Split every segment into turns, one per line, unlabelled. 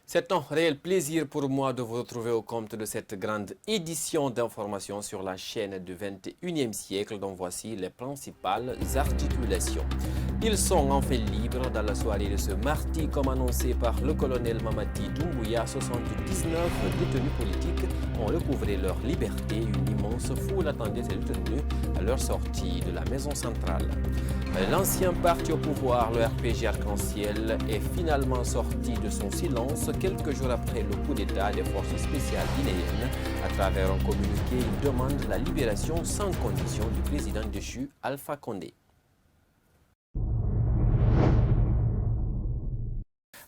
C'est un réel plaisir pour moi de vous retrouver au compte de cette grande édition d'information sur la chaîne du 21e siècle dont voici les principales articulations. Ils sont en fait libres dans la soirée de ce mardi comme annoncé par le colonel Mamadi Doumbouya. 79 détenus politiques ont recouvré leur liberté. Une immense foule attendait ces détenus à leur sortie de la maison centrale. L'ancien parti au pouvoir, le RPG Arc-en-Ciel, est finalement sorti de son silence quelques jours après le coup d'État des forces spéciales guinéennes. À travers un communiqué, il demande la libération sans condition du président déchu Alpha Condé.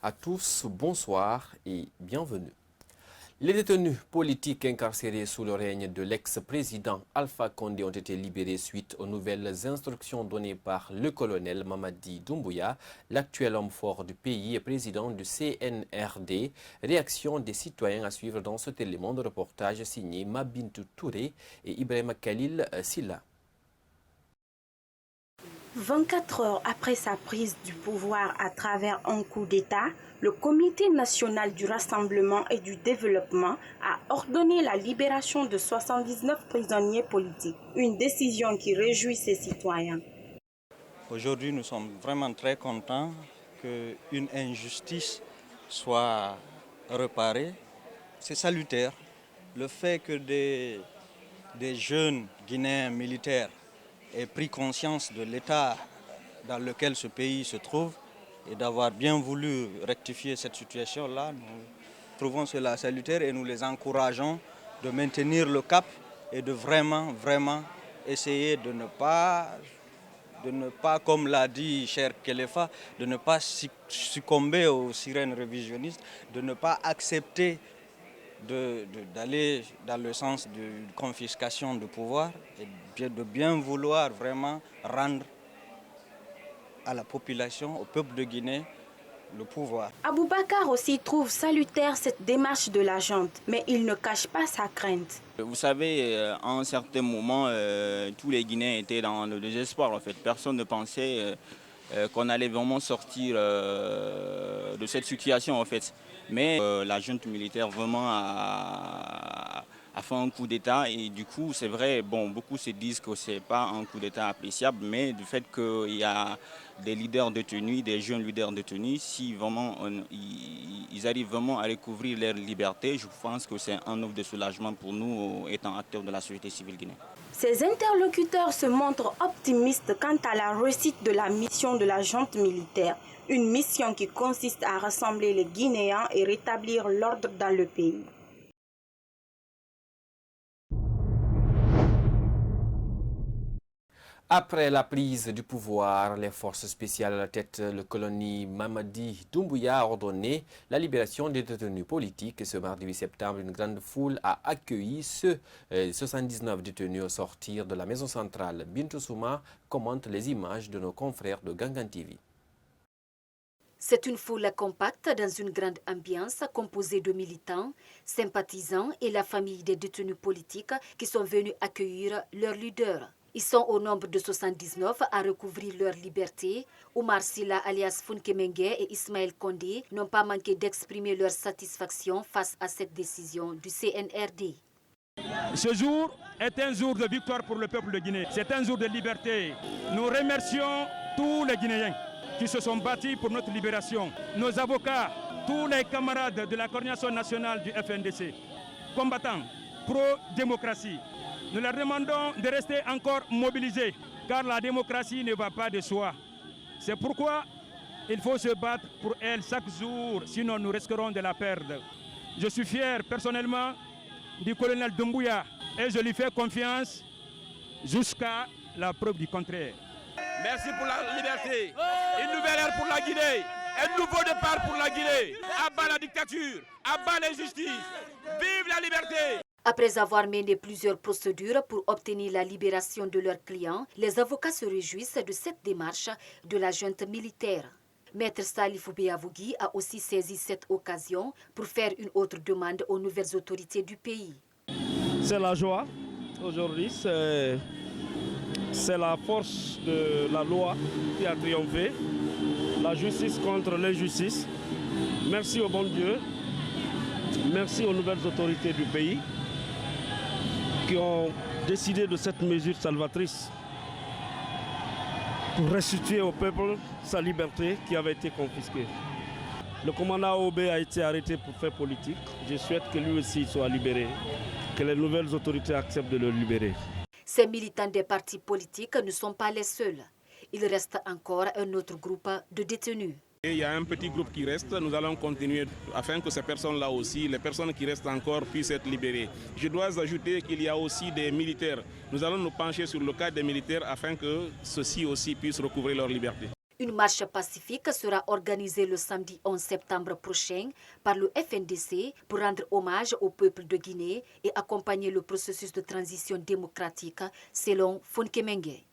À tous, bonsoir et bienvenue. Les détenus politiques incarcérés sous le règne de l'ex-président Alpha Condé ont été libérés suite aux nouvelles instructions données par le colonel Mamadi Doumbouya, l'actuel homme fort du pays et président du CNRD. Réaction des citoyens à suivre dans ce télémonde, reportage signé Mabintou Touré et Ibrahima Khalil Silla.
24 heures après sa prise du pouvoir à travers un coup d'État, le Comité national du rassemblement et du développement a ordonné la libération de 79 prisonniers politiques, une décision qui réjouit ses citoyens.
Aujourd'hui, nous sommes vraiment très contents qu'une injustice soit réparée. C'est salutaire. Le fait que des jeunes Guinéens militaires aient pris conscience de l'état dans lequel ce pays se trouve et d'avoir bien voulu rectifier cette situation-là, nous trouvons cela salutaire et nous les encourageons de maintenir le cap et de vraiment essayer de ne pas, comme l'a dit cher Kelefa, de ne pas succomber aux sirènes révisionnistes, de ne pas accepter d'aller dans le sens de confiscation de pouvoir et de bien vouloir vraiment rendre à la population, au peuple de Guinée, le pouvoir.
Aboubakar aussi trouve salutaire cette démarche de la junte, mais il ne cache pas sa crainte.
Vous savez, à un certain moment, tous les Guinéens étaient dans le désespoir. En fait, personne ne pensait qu'on allait vraiment sortir de cette situation, en fait. Mais la junte militaire vraiment a fait un coup d'État et du coup, c'est vrai, bon, beaucoup se disent que ce n'est pas un coup d'État appréciable, mais du fait qu'il y a des leaders détenus, des jeunes leaders détenus, si vraiment ils arrivent vraiment à recouvrir leur liberté, je pense que c'est un offre de soulagement pour nous étant acteurs de la société civile guinéenne.
Ses interlocuteurs se montrent optimistes quant à la réussite de la mission de la junte militaire, une mission qui consiste à rassembler les Guinéens et rétablir l'ordre dans le pays.
Après la prise du pouvoir, les forces spéciales à la tête, le colonel Mamadi Doumbouya a ordonné la libération des détenus politiques. Ce mardi 8 septembre, une grande foule a accueilli ceux 79 détenus au sortir de la maison centrale. Bintou Souma commente les images de nos confrères de Gangan TV.
C'est une foule compacte dans une grande ambiance composée de militants, sympathisants et la famille des détenus politiques qui sont venus accueillir leur leader. Ils sont au nombre de 79 à recouvrir leur liberté. Oumar Silla alias Funkemengue et Ismaël Condé n'ont pas manqué d'exprimer leur satisfaction face à cette décision du CNRD.
Ce jour est un jour de victoire pour le peuple de Guinée. C'est un jour de liberté. Nous remercions tous les Guinéens qui se sont battus pour notre libération. Nos avocats, tous les camarades de la coordination nationale du FNDC, combattants pro-démocratie. Nous leur demandons de rester encore mobilisés, car la démocratie ne va pas de soi. C'est pourquoi il faut se battre pour elle chaque jour, sinon nous risquerons de la perdre. Je suis fier personnellement du colonel Doumbouya et je lui fais confiance jusqu'à la preuve du contraire.
Merci pour la liberté. Une nouvelle ère pour la Guinée. Un nouveau départ pour la Guinée. À bas la dictature, à bas l'injustice. Vive la liberté!
Après avoir mené plusieurs procédures pour obtenir la libération de leurs clients, les avocats se réjouissent de cette démarche de la junte militaire. Maître Salifou Béavougui a aussi saisi cette occasion pour faire une autre demande aux nouvelles autorités du pays.
C'est la joie aujourd'hui, c'est la force de la loi qui a triomphé, la justice contre l'injustice. Merci au bon Dieu Merci aux nouvelles autorités du pays qui ont décidé de cette mesure salvatrice pour restituer au peuple sa liberté qui avait été confisquée. Le commandant AOB a été arrêté pour faire politique. Je souhaite que lui aussi soit libéré, que les nouvelles autorités acceptent de le libérer.
Ces militants des partis politiques ne sont pas les seuls. Il reste encore un autre groupe de détenus.
Et il y a un petit groupe qui reste, nous allons continuer afin que ces personnes-là aussi, les personnes qui restent encore, puissent être libérées. Je dois ajouter qu'il y a aussi des militaires. Nous allons nous pencher sur le cas des militaires afin que ceux-ci aussi puissent recouvrer leur liberté.
Une marche pacifique sera organisée le samedi 11 septembre prochain par le FNDC pour rendre hommage au peuple de Guinée et accompagner le processus de transition démocratique selon Fonkemenge.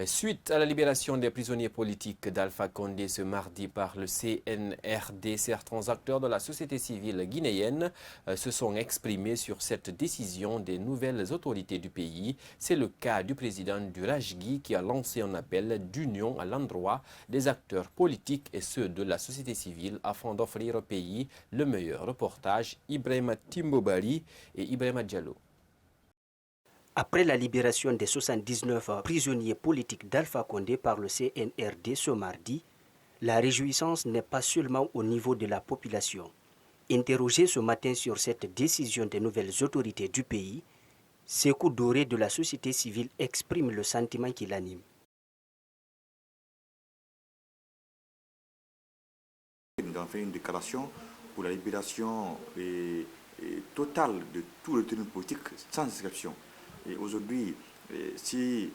Suite à la libération des prisonniers politiques d'Alpha Condé ce mardi par le CNRD, certains acteurs de la société civile guinéenne se sont exprimés sur cette décision des nouvelles autorités du pays. C'est le cas du président du Rajgui qui a lancé un appel d'union à l'endroit des acteurs politiques et ceux de la société civile afin d'offrir au pays le meilleur. Reportage Ibrahima Timbobari et Ibrahima Diallo.
Après la libération des 79 prisonniers politiques d'Alpha Condé par le CNRD ce mardi, la réjouissance n'est pas seulement au niveau de la population. Interrogé ce matin sur cette décision des nouvelles autorités du pays, Sékou Doré de la société civile exprime le sentiment qui l'anime.
Nous avons fait une déclaration pour la libération totale de tous les détenus politiques sans exception. Et aujourd'hui, si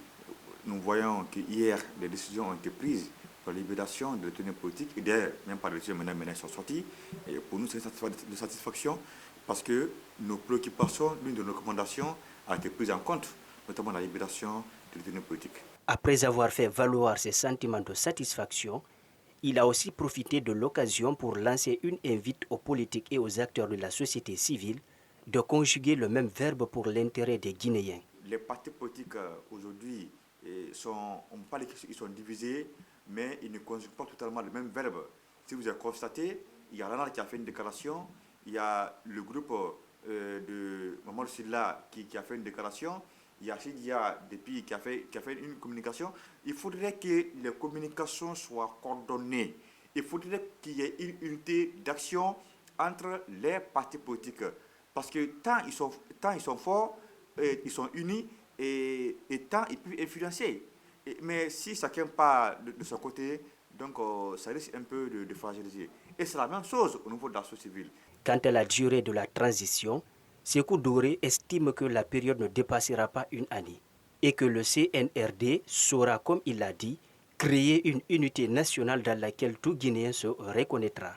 nous voyons qu'hier, des décisions ont été prises pour la libération de détenus politiques, et d'ailleurs, même par les décisions maintenant sont sorties, et pour nous, c'est une satisfaction parce que nos préoccupations, l'une de nos recommandations a été prise en compte, notamment la libération des détenus politiques.
Après avoir fait valoir ses sentiments de satisfaction, il a aussi profité de l'occasion pour lancer une invite aux politiques et aux acteurs de la société civile de conjuguer le même verbe pour l'intérêt des Guinéens.
Les partis politiques aujourd'hui ils sont divisés, mais ils ne conjuguent pas totalement le même verbe. Si vous avez constaté, il y a l'ANAR qui a fait une déclaration, il y a le groupe de Mamadou Silla qui a fait une déclaration, il y a Sidia depuis qui a fait une communication. Il faudrait que les communications soient coordonnées. Il faudrait qu'il y ait une unité d'action entre les partis politiques. Parce que tant ils sont forts, ils sont unis, et tant ils peuvent influencer. Mais si chacun part de son côté, donc ça risque un peu de fragiliser. Et c'est la même chose au niveau de la société civile.
Quant à la durée de la transition, Sékou Doré estime que la période ne dépassera pas une année et que le CNRD saura, comme il l'a dit, créer une unité nationale dans laquelle tout Guinéen se reconnaîtra.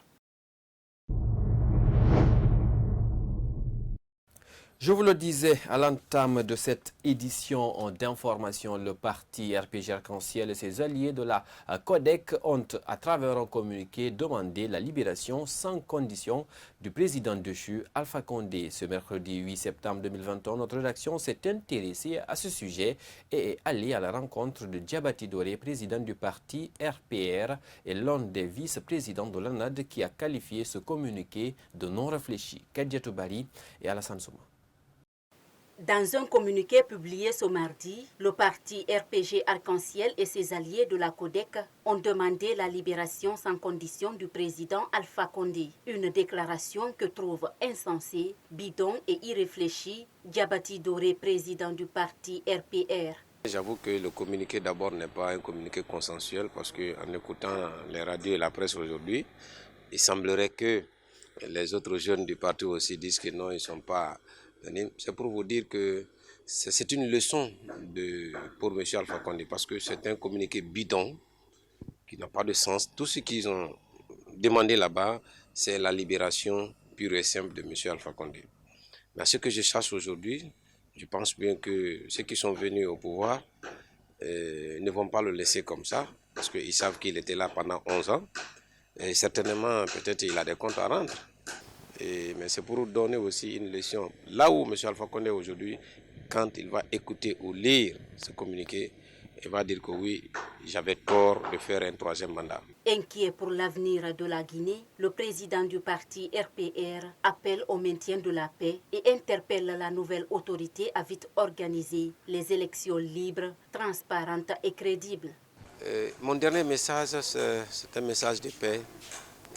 Je vous le disais à l'entame de cette édition d'information, le parti RPG Arc-en-Ciel et ses alliés de la CODEC ont, à travers un communiqué, demandé la libération sans condition du président déchu Alpha Condé. Ce mercredi 8 septembre 2021, notre rédaction s'est intéressée à ce sujet et est allée à la rencontre de Diabati Doré, président du parti RPR et l'un des vice-présidents de l'ANAD qui a qualifié ce communiqué de non réfléchi. Kadiatou Bari et Alassane Souma.
Dans un communiqué publié ce mardi, le parti RPG Arc-en-Ciel et ses alliés de la CODEC ont demandé la libération sans condition du président Alpha Condé. Une déclaration que trouve insensée, bidon et irréfléchie Diabati Doré, président du parti RPR.
J'avoue que le communiqué d'abord n'est pas un communiqué consensuel parce qu'en écoutant les radios et la presse aujourd'hui, il semblerait que les autres jeunes du parti aussi disent que non, ils ne sont pas... C'est pour vous dire que c'est une leçon pour M. Alpha Condé parce que c'est un communiqué bidon qui n'a pas de sens. Tout ce qu'ils ont demandé là-bas, c'est la libération pure et simple de M. Alpha Condé. Mais ce que je cherche aujourd'hui, je pense bien que ceux qui sont venus au pouvoir ne vont pas le laisser comme ça parce qu'ils savent qu'il était là pendant 11 ans et certainement peut-être il a des comptes à rendre. Mais c'est pour donner aussi une leçon. Là où M. Alpha Condé aujourd'hui, quand il va écouter ou lire ce communiqué, il va dire que oui, j'avais tort de faire un troisième mandat.
Inquiet pour l'avenir de la Guinée, le président du parti RPR appelle au maintien de la paix et interpelle la nouvelle autorité à vite organiser les élections libres, transparentes et crédibles.
Mon dernier message, c'est un message de paix,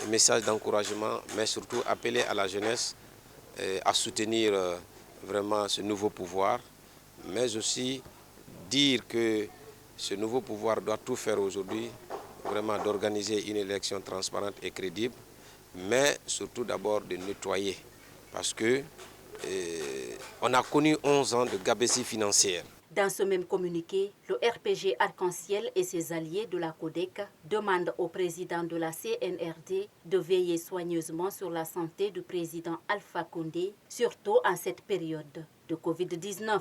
un message d'encouragement, mais surtout appeler à la jeunesse à soutenir vraiment ce nouveau pouvoir, mais aussi dire que ce nouveau pouvoir doit tout faire aujourd'hui, vraiment d'organiser une élection transparente et crédible, mais surtout d'abord de nettoyer, parce que on a connu 11 ans de gabegie financière.
Dans ce même communiqué, le RPG Arc-en-Ciel et ses alliés de la CODEC demandent au président de la CNRD de veiller soigneusement sur la santé du président Alpha Condé, surtout en cette période de Covid-19.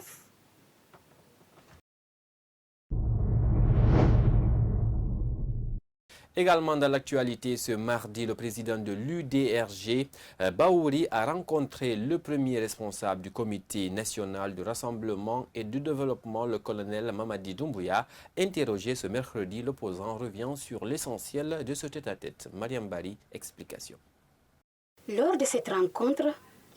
Également dans l'actualité, ce mardi, le président de l'UDRG, Baouri, a rencontré le premier responsable du Comité national de rassemblement et de développement, le colonel Mamadi Doumbouya. Interrogé ce mercredi, l'opposant revient sur l'essentiel de ce tête-à-tête. Mariam Bari, explication.
Lors de cette rencontre,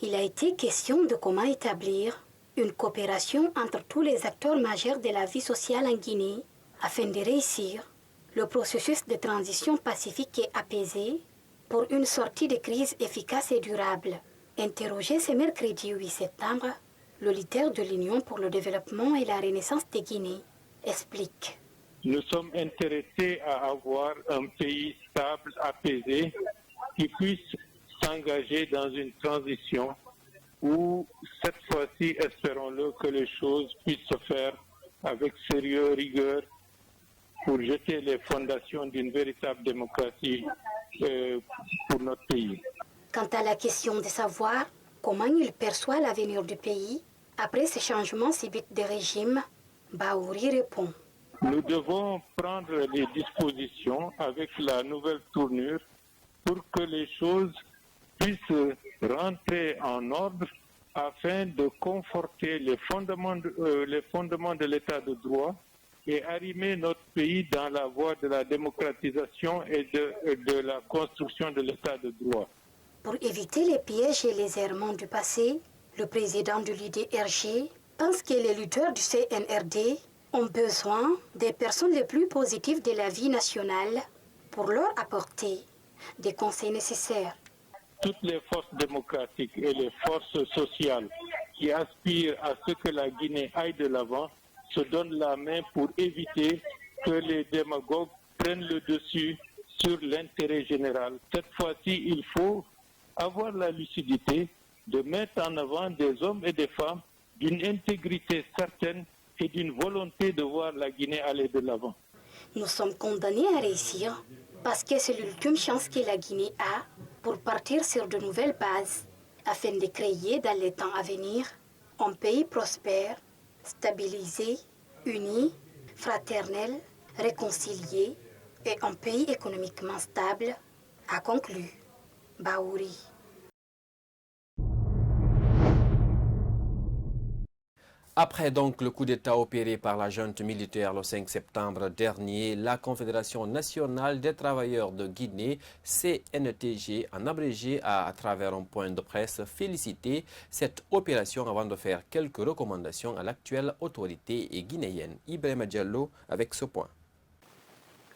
il a été question de comment établir une coopération entre tous les acteurs majeurs de la vie sociale en Guinée afin de réussir le processus de transition pacifique et apaisée pour une sortie de crise efficace et durable. Interrogé ce mercredi 8 septembre, le leader de l'Union pour le développement et la renaissance de Guinée explique.
Nous sommes intéressés à avoir un pays stable, apaisé, qui puisse s'engager dans une transition où, cette fois-ci, espérons-le, que les choses puissent se faire avec sérieux, rigueur, pour jeter les fondations d'une véritable démocratie pour notre pays.
Quant à la question de savoir comment il perçoit l'avenir du pays, après ces changements subites de régime, Baouri répond.
Nous devons prendre les dispositions avec la nouvelle tournure pour que les choses puissent rentrer en ordre afin de conforter les fondements de l'état de droit et arrimer notre pays dans la voie de la démocratisation et de la construction de l'état de droit.
Pour éviter les pièges et les errements du passé, le président de l'UDRG pense que les lutteurs du CNRD ont besoin des personnes les plus positives de la vie nationale pour leur apporter des conseils nécessaires.
Toutes les forces démocratiques et les forces sociales qui aspirent à ce que la Guinée aille de l'avant se donnent la main pour éviter que les démagogues prennent le dessus sur l'intérêt général. Cette fois-ci, il faut avoir la lucidité de mettre en avant des hommes et des femmes d'une intégrité certaine et d'une volonté de voir la Guinée aller de l'avant.
Nous sommes condamnés à réussir parce que c'est l'ultime chance que la Guinée a pour partir sur de nouvelles bases afin de créer dans les temps à venir un pays prospère, stabilisé, uni, fraternel, réconcilié et un pays économiquement stable, a conclu Baouri.
Après donc le coup d'État opéré par la junte militaire le 5 septembre dernier, la Confédération nationale des travailleurs de Guinée, CNTG, en abrégé à travers un point de presse, félicité cette opération avant de faire quelques recommandations à l'actuelle autorité guinéenne. Ibrahima Diallo avec ce point.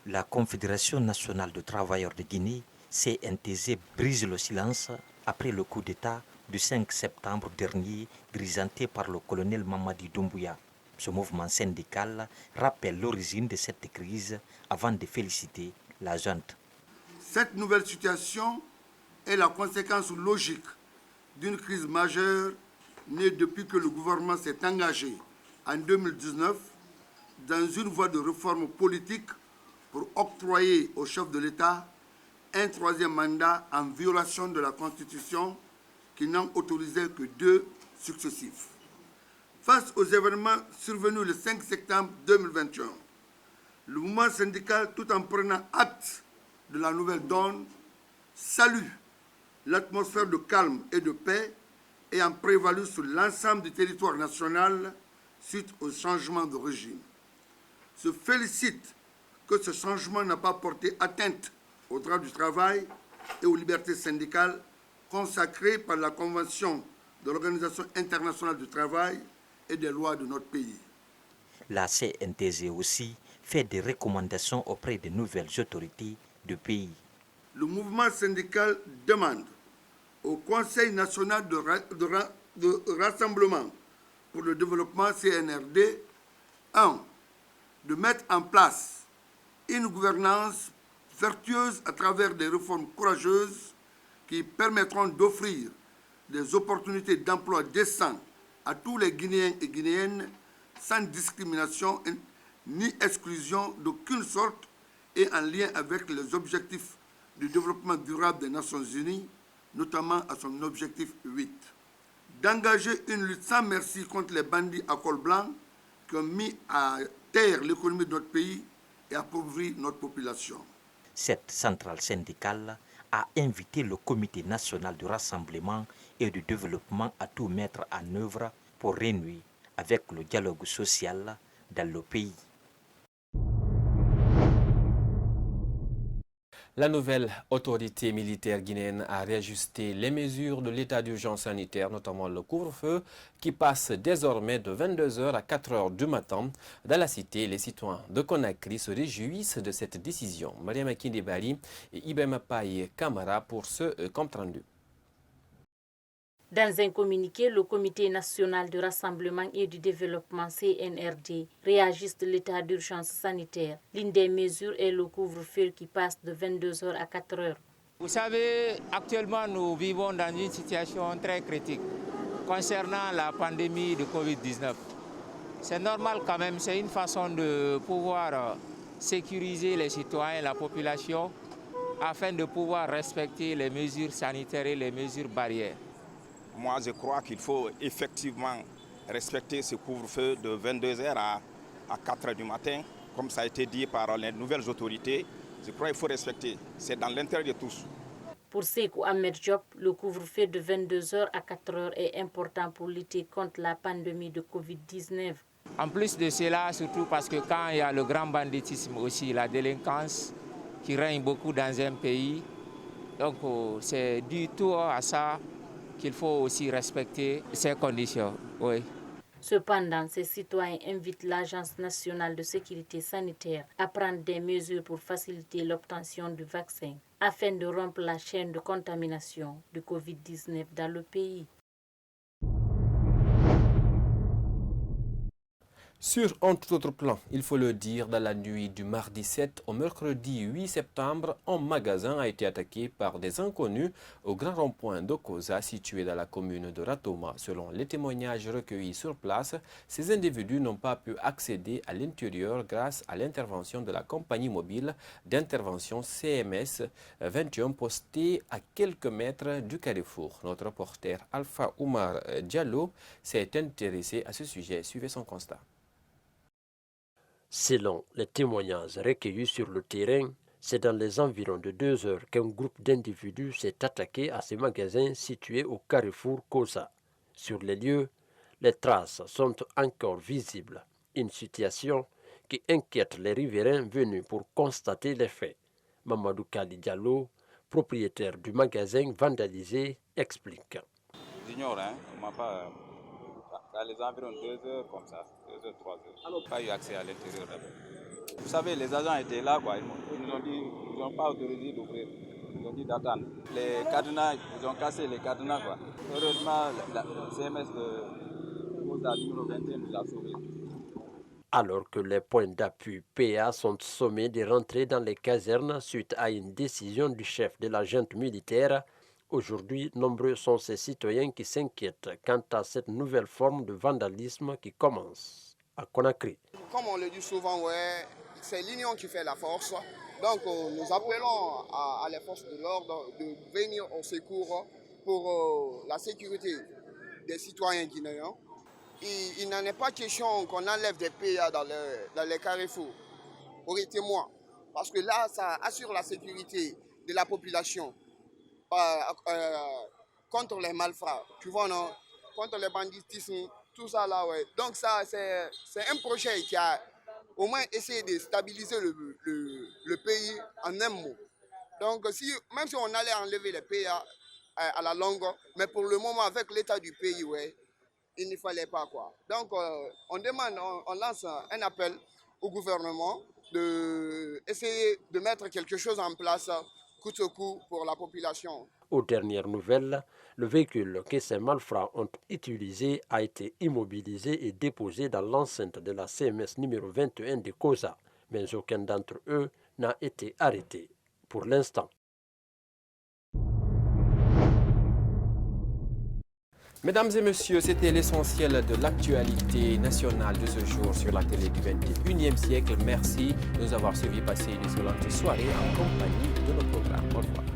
La Confédération nationale des travailleurs de Guinée, CNTG, brise le silence après le coup d'État du 5 septembre dernier, dirigeanté par le colonel Mamadi Doumbouya. Ce mouvement syndical rappelle l'origine de cette crise avant de féliciter la junte.
Cette nouvelle situation est la conséquence logique d'une crise majeure née depuis que le gouvernement s'est engagé en 2019 dans une voie de réforme politique pour octroyer au chef de l'État un troisième mandat en violation de la Constitution qui n'en autorisait que 2 successifs. Face aux événements survenus le 5 septembre 2021, le mouvement syndical, tout en prenant acte de la nouvelle donne, salue l'atmosphère de calme et de paix ayant prévalu sur l'ensemble du territoire national suite au changement de régime. se félicite que ce changement n'a pas porté atteinte au droit du travail et aux libertés syndicales consacrées par la Convention de l'Organisation internationale du travail et des lois de notre pays.
La CNTZ aussi fait des recommandations auprès des nouvelles autorités du pays.
Le mouvement syndical demande au Conseil national de rassemblement pour le développement CNRD 1. De mettre en place une gouvernance vertueuse à travers des réformes courageuses qui permettront d'offrir des opportunités d'emploi décents à tous les Guinéens et Guinéennes sans discrimination ni exclusion d'aucune sorte et en lien avec les objectifs du développement durable des Nations Unies, notamment à son objectif 8. D'engager une lutte sans merci contre les bandits à col blanc qui ont mis à terre l'économie de notre pays et appauvri notre population.
Cette centrale syndicale a invité le Comité national du rassemblement et du développement à tout mettre en œuvre pour renouer avec le dialogue social dans le pays.
La nouvelle autorité militaire guinéenne a réajusté les mesures de l'état d'urgence sanitaire, notamment le couvre-feu, qui passe désormais de 22h à 4h du matin. Dans la cité, les citoyens de Conakry se réjouissent de cette décision. Mariama Kindebari et Ibrahima Paye Kamara pour ce compte rendu.
Dans un communiqué, le Comité national du rassemblement et du développement CNRD réajuste l'état d'urgence sanitaire. L'une des mesures est le couvre-feu qui passe de 22h à 4h.
Vous savez, actuellement nous vivons dans une situation très critique concernant la pandémie de Covid-19. C'est normal quand même, c'est une façon de pouvoir sécuriser les citoyens, la population, afin de pouvoir respecter les mesures sanitaires et les mesures barrières.
Moi, je crois qu'il faut effectivement respecter ce couvre-feu de 22h à 4h du matin, comme ça a été dit par les nouvelles autorités. Je crois qu'il faut respecter. C'est dans l'intérêt de tous.
Pour Sekou Ahmed Diop, le couvre-feu de 22h à 4h est important pour lutter contre la pandémie de Covid-19.
En plus de cela, surtout parce que quand il y a le grand banditisme aussi, la délinquance qui règne beaucoup dans un pays, donc c'est du tout à ça qu'il faut aussi respecter ces conditions. Oui.
Cependant, ces citoyens invitent l'Agence nationale de sécurité sanitaire à prendre des mesures pour faciliter l'obtention du vaccin afin de rompre la chaîne de contamination du Covid-19 dans le pays.
Sur un tout autre plan, il faut le dire, dans la nuit du mardi 7 au mercredi 8 septembre, un magasin a été attaqué par des inconnus au grand rond-point d'Okosa, situé dans la commune de Ratoma. Selon les témoignages recueillis sur place, ces individus n'ont pas pu accéder à l'intérieur grâce à l'intervention de la compagnie mobile d'intervention CMS 21 postée à quelques mètres du carrefour. Notre reporter Alpha Oumar Diallo s'est intéressé à ce sujet. Suivez son constat.
Selon les témoignages recueillis sur le terrain, c'est dans les environs de 2 heures qu'un groupe d'individus s'est attaqué à ces magasins situés au carrefour Kosa. Sur les lieux, les traces sont encore visibles, une situation qui inquiète les riverains venus pour constater les faits. Mamadou Kali Diallo, propriétaire du magasin vandalisé, explique.
J'ignore, on m'a pas... Dans les environs 2 heures comme ça, 2 heures, 3 heures. Alors, pas eu accès à l'intérieur d'abord. Vous savez, les agents étaient là, quoi. Ils nous ont dit, ils n'ont pas autorisé d'ouvrir. Ils ont dit d'attendre. Les cadenas, ils ont cassé les cadenas, quoi. Heureusement, le CMS de Kosa numéro 21 nous a sauvés.
Alors que les points d'appui PA sont sommés de rentrer dans les casernes suite à une décision du chef de la junte militaire, aujourd'hui, nombreux sont ces citoyens qui s'inquiètent quant à cette nouvelle forme de vandalisme qui commence à Conakry.
Comme on le dit souvent, ouais, c'est l'union qui fait la force. Donc nous appelons à les forces de l'ordre de venir au secours pour la sécurité des citoyens guinéens. Il n'en est pas question qu'on enlève des PA dans les carrefours, arrêtez-moi, parce que là, ça assure la sécurité de la population. Contre les malfrats, tu vois, non? Contre les banditismes, tout ça là, ouais. Donc ça, c'est un projet qui a au moins essayer de stabiliser le pays en un mot. Donc, même si on allait enlever les pays à la longue, mais pour le moment, avec l'état du pays, ouais, il ne fallait pas quoi. Donc, on lance un appel au gouvernement d'essayer de mettre quelque chose en place, coûte que coûte, pour la population.
Aux dernières nouvelles, le véhicule que ces malfrats ont utilisé a été immobilisé et déposé dans l'enceinte de la CMS numéro 21 de Kosa, mais aucun d'entre eux n'a été arrêté pour l'instant.
Mesdames et messieurs, c'était l'essentiel de l'actualité nationale de ce jour sur la télé du 21e siècle. Merci de nous avoir suivis. Passer une excellente soirée en compagnie de nos programmes. Au revoir.